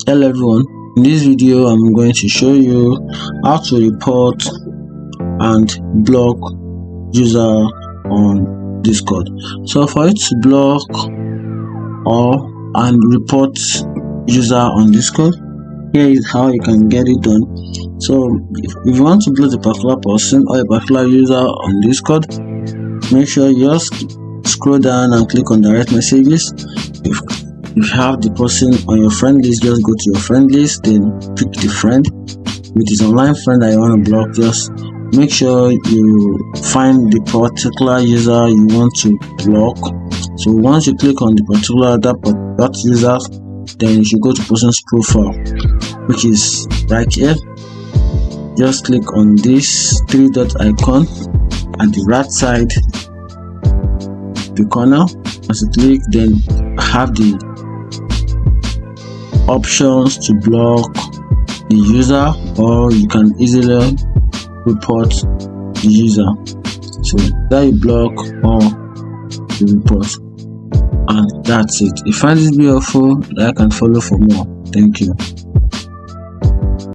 Hello everyone, in this video I'm going to show you how to report and block user on Discord. So for you to block and report user on Discord, here is how you can get it done. So if you want to block a particular person or a particular user on Discord, make sure you just scroll down and click on direct messages. If you have the person on your friend list, just go to your friend list, then pick the friend with his online friend that you want to block. Just make sure you find the particular user you want to block. So once you click on the particular that user, then you should go to person's profile, which is right here. Just click on this three dot icon at the right side, the corner. As you click, then have the options to block the user, or you can easily report the user. So that you block or you report, and that's it. If you find this video helpful, like and follow for more. Thank you.